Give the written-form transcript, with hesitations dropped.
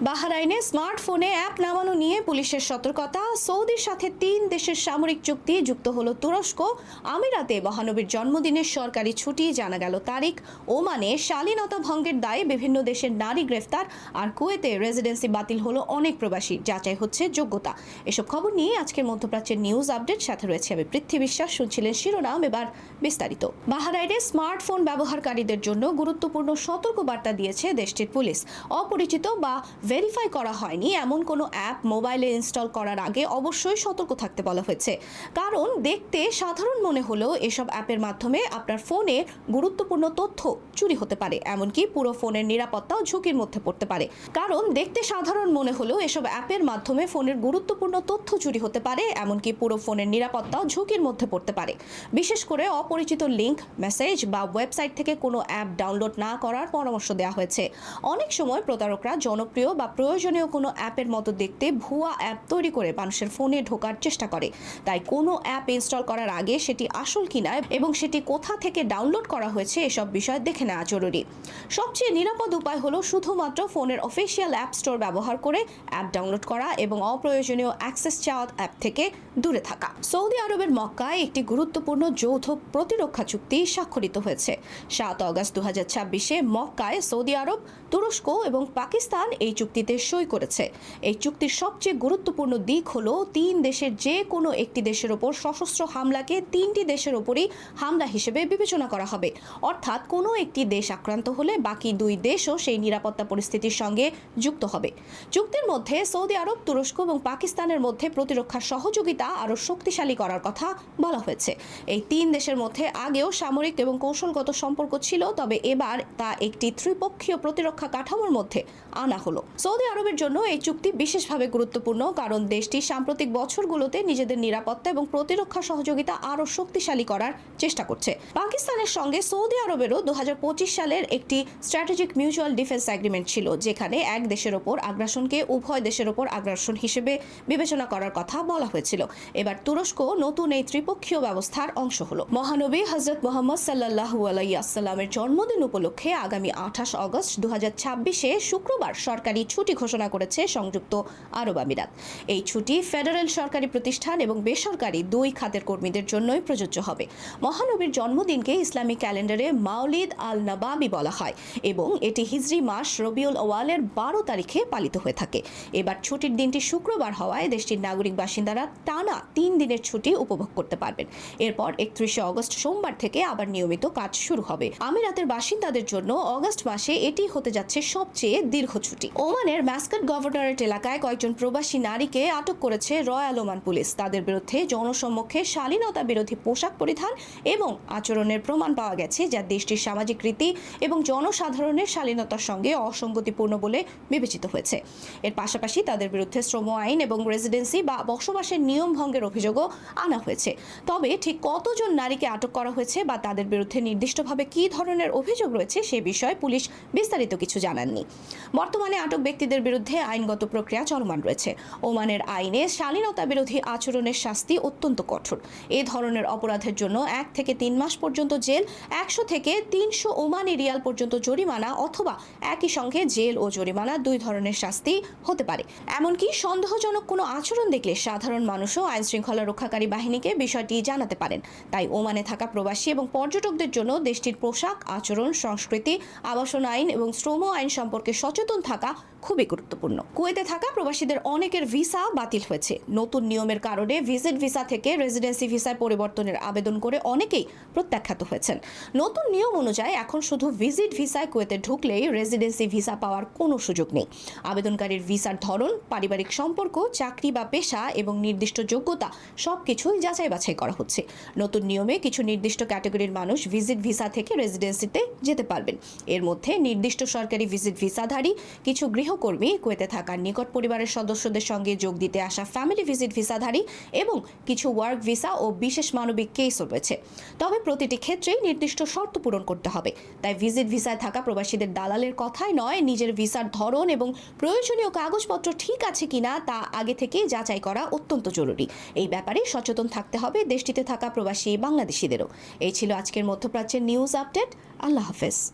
বাহরাইনে স্মার্টফোনে অ্যাপ নামানো নিয়ে পুলিশের সতর্কতা। সৌদির সাথে 3 দেশের সামরিক চুক্তি যুক্ত হলো তুরস্ক। আমিরাতে মহানবীর জন্মদিনের সরকারি ছুটি, জানা গেল তারিখ। ওমানে শালীনতা ভঙ্গের দায়ে বিভিন্ন দেশের নারী গ্রেফতার। আর কুয়েতে রেসিডেন্সি বাতিল হলো অনেক প্রবাসী, যাচাই হচ্ছে যোগ্যতা। এসব খবর নিয়ে আজকের মধ্যপ্রাচ্যের নিউজ আপডেট, সাথে রয়েছে আমি পৃথ্বী বিশ্বাস। শুনছিলেন শিরোনাম, এবার বিস্তারিত। বাহরাইনে স্মার্টফোন ব্যবহারকারীদের জন্য গুরুত্বপূর্ণ সতর্কবার্তা দিয়েছে দেশটির পুলিশ। অপরিচিত বা ভেরিফাই করা হয়নি এমন কোনো অ্যাপ মোবাইলে ইনস্টল করার আগে অবশ্যই সতর্ক থাকতে বলা হয়েছে। কারণ দেখতে সাধারণ মনে হলেও এসব অ্যাপের মাধ্যমে আপনার ফোনে গুরুত্বপূর্ণ তথ্য চুরি হতে পারে, এমনকি পুরো ফোনের নিরাপত্তাও ঝুঁকির মধ্যে পড়তে পারে। কারণ দেখতে সাধারণ মনে হলেও এসব অ্যাপের মাধ্যমে ফোনের গুরুত্বপূর্ণ তথ্য চুরি হতে পারে, এমনকি পুরো ফোনের নিরাপত্তাও ঝুঁকির মধ্যে পড়তে পারে। বিশেষ করে অপরিচিত লিঙ্ক, মেসেজ বা ওয়েবসাইট থেকে কোনো অ্যাপ ডাউনলোড না করার পরামর্শ দেওয়া হয়েছে। অনেক সময় প্রতারকরা জনপ্রিয় বা প্রয়োজনীয় কোনো অ্যাপের মতো দেখতে ভুয়া অ্যাপ তৈরি করে মানুষের ফোনে ঢোকার চেষ্টা করে। তাই কোনো অ্যাপ ইনস্টল করার আগে সেটি আসল কিনা এবং সেটি কোথা থেকে ডাউনলোড করা হয়েছে এসব বিষয় দেখে নেওয়া জরুরি। সবচেয়ে নিরাপদ উপায় হলো শুধুমাত্র ফোনের অফিসিয়াল অ্যাপ স্টোর ব্যবহার করে অ্যাপ ডাউনলোড করা এবং অপ্রয়োজনীয় অ্যাক্সেস চাওয়া অ্যাপ থেকে দূরে থাকা। সৌদি আরবের মক্কায় একটি গুরুত্বপূর্ণ যৌথ প্রতিরক্ষা চুক্তি স্বাক্ষরিত হয়েছে। 7 অগস্ট 2026 মক্কায় সৌদি আরব, তুরস্ক এবং পাকিস্তান এই চুক্তিতে সই করেছে। এই চুক্তির সবচেয়ে গুরুত্বপূর্ণ দিক হলো 3 দেশের যে কোনো একটি দেশের ওপর সশস্ত্র হামলাকে 3টি দেশের ওপরই হামলা হিসেবে বিবেচনা করা হবে। অর্থাৎ কোনো একটি দেশ আক্রান্ত হলে বাকি 2 দেশও সেই নিরাপত্তা পরিস্থিতির সঙ্গে যুক্ত হবে। চুক্তির মধ্যে সৌদি আরব, তুরস্ক এবং পাকিস্তানের মধ্যে প্রতিরক্ষা সহযোগিতা আরও শক্তিশালী করার কথা বলা হয়েছে। এই 3 দেশের মধ্যে আগেও সামরিক এবং কৌশলগত সম্পর্ক ছিল, তবে এবার তা একটি ত্রিপক্ষীয় প্রতিরক্ষা কাঠামোর মধ্যে আনা হলো। সৌদি আরবের জন্য এই চুক্তি বিশেষভাবে গুরুত্বপূর্ণ, কারণ দেশটি সাম্প্রতিক বছরগুলোতে নিজেদের নিরাপত্তা এবং প্রতিরক্ষা সহযোগিতা আরও শক্তিশালী করার চেষ্টা করছে। পাকিস্তানের সঙ্গে সৌদি আরবেরও 2025 সালের একটি স্ট্র্যাটেজিক মিউচুয়াল ডিফেন্স এগ্রিমেন্ট ছিল, যেখানে এক দেশের ওপর আগ্রাসনকে উভয় দেশের ওপর আগ্রাসন হিসেবে বিবেচনা করার কথা বলা হয়েছিল। এবার তুরস্ক নতুন এই ত্রিপক্ষীয় ব্যবস্থার অংশ হলো। মহানবী হযরত মুহাম্মদ সাল্লাল্লাহু আলাইহি ওয়াসাল্লামের জন্মদিন উপলক্ষে আগামী 28 অগস্ট 2026 শুক্রবার সরকারি ছুটি ঘোষণা করেছে সংযুক্ত আরব আমিরাত। এই ছুটি ফেডারেল সরকারি প্রতিষ্ঠান এবং বেসরকারি 2 খাতের কর্মীদের জন্যই প্রযোজ্য হবে। মহানবীর জন্মদিনকে ইসলামী ক্যালেন্ডারে মাওলিদ আল নাবাবি বলা হয় এবং এটি হিজরি মাস রবিউল আওয়ালের 12 তারিখে পালিত হয়ে থাকে। এবার ছুটির দিনটি শুক্রবার হওয়ায় দেশটির নাগরিক বাসিন্দারা টানা 3 দিনের ছুটি উপভোগ করতে পারবেন। এরপর 31 অগস্ট সোমবার থেকে আবার নিয়মিত কাজ শুরু হবে। আমিরাতের বাসিন্দাদের জন্য অগস্ট মাসে এটি হতে যাচ্ছে সবচেয়ে দীর্ঘ ছুটি। ওমানের মাস্কাট গভর্নরেট এলাকায় কয়েকজন প্রবাসী নারীকে আটক করেছে রয়্যাল ওমান পুলিশ। তাদের বিরুদ্ধে জনসম্মুখে শালীনতা বিরোধী পোশাক পরিধান এবং আচরণের প্রমাণ পাওয়া গেছে, যা দেশটির সামাজিক রীতি এবং জনসাধারণের শালীনতার সঙ্গে অসঙ্গতিপূর্ণ বলে বিবেচিত হয়েছে। এর পাশাপাশি তাদের বিরুদ্ধে শ্রম আইন এবং রেসিডেন্সি বা বসবাসের নিয়ম ভঙ্গের অভিযোগও আনা হয়েছে। তবে ঠিক কতজন নারীকে আটক করা হয়েছে বা তাদের বিরুদ্ধে নির্দিষ্টভাবে কী ধরনের অভিযোগ রয়েছে সে বিষয়ে পুলিশ বিস্তারিত কিছু জানাননি। বর্তমানে আটক ব্যক্তিদের বিরুদ্ধে আইনগত প্রক্রিয়া চলমান রয়েছে। ওমানের আইনে শালীনতা বিরোধী আচরণের শাস্তি অত্যন্ত কঠোর। এ ধরনের অপরাধের জন্য 1 থেকে 3 মাস পর্যন্ত জেল, 100 থেকে 300 ওমানি রিয়াল পর্যন্ত জরিমানা অথবা একই সঙ্গে জেল ও জরিমানা 2 ধরনের শাস্তি হতে পারে। এমনকি সন্দেহজনক কোনো আচরণ দেখলে সাধারণ মানুষও আইন শৃঙ্খলা রক্ষাকারী বাহিনীকে বিষয়টি জানাতে পারেন। তাই ওমানে থাকা প্রবাসী এবং পর্যটকদের জন্য দেশটির পোশাক, আচরণ, সংস্কৃতি, আবাসন আইন এবং শ্রম আইন সম্পর্কে সচেতন থাকা খুবই গুরুত্বপূর্ণ। কুয়েতে থাকা প্রবাসীদের অনেকের ভিসা বাতিল হয়েছে। নতুন নিয়মের কারণে ভিজিট ভিসা থেকে রেসিডেন্সি ভিসায় পরিবর্তনের আবেদন করে অনেকেই প্রত্যাখ্যাত হয়েছেন। নতুন নিয়ম অনুযায়ী এখন শুধু ভিজিট ভিসায় কুয়েতে ঢুকলেই রেসিডেন্সি ভিসা পাওয়ার কোনো সুযোগ নেই। আবেদনকারীর ভিসার ধরন, পারিবারিক সম্পর্ক, চাকরি বা পেশা এবং নির্দিষ্ট যোগ্যতা সবকিছুই যাচাই বাছাই করা হচ্ছে। নতুন নিয়মে কিছু নির্দিষ্ট ক্যাটাগরির মানুষ ভিজিট ভিসা থেকে রেসিডেন্সিতে যেতে পারবেন। এর মধ্যে নির্দিষ্ট সরকারি ভিজিট ভিসাধারী, কিছু গৃহকর্মী, কুয়েতে থাকা নিকট পরিবারের সদস্যদের সঙ্গে যোগ দিতে আসা ফ্যামিলি ভিজিট ভিসাধারী এবং কিছু ওয়ার্ক ভিসা ও বিশেষ মানবিক কেসও রয়েছে। তবে প্রতিটি ক্ষেত্রেই নির্দিষ্ট শর্ত পূরণ করতে হবে। তাই ভিজিট ভিসায় থাকা প্রবাসীদের দালালের কথাই নয়, নিজের ভিসার ধরন এবং প্রয়োজনীয় কাগজপত্র ঠিক আছে কিনা তা আগে থেকে যাচাই করা অত্যন্ত জরুরি। এই ব্যাপারে সচেতন থাকতে হবে দেশটিতে থাকা প্রবাসী বাংলাদেশিদেরও। এই ছিল আজকের মধ্যপ্রাচ্যের নিউজ আপডেট। আল্লাহ হাফেজ।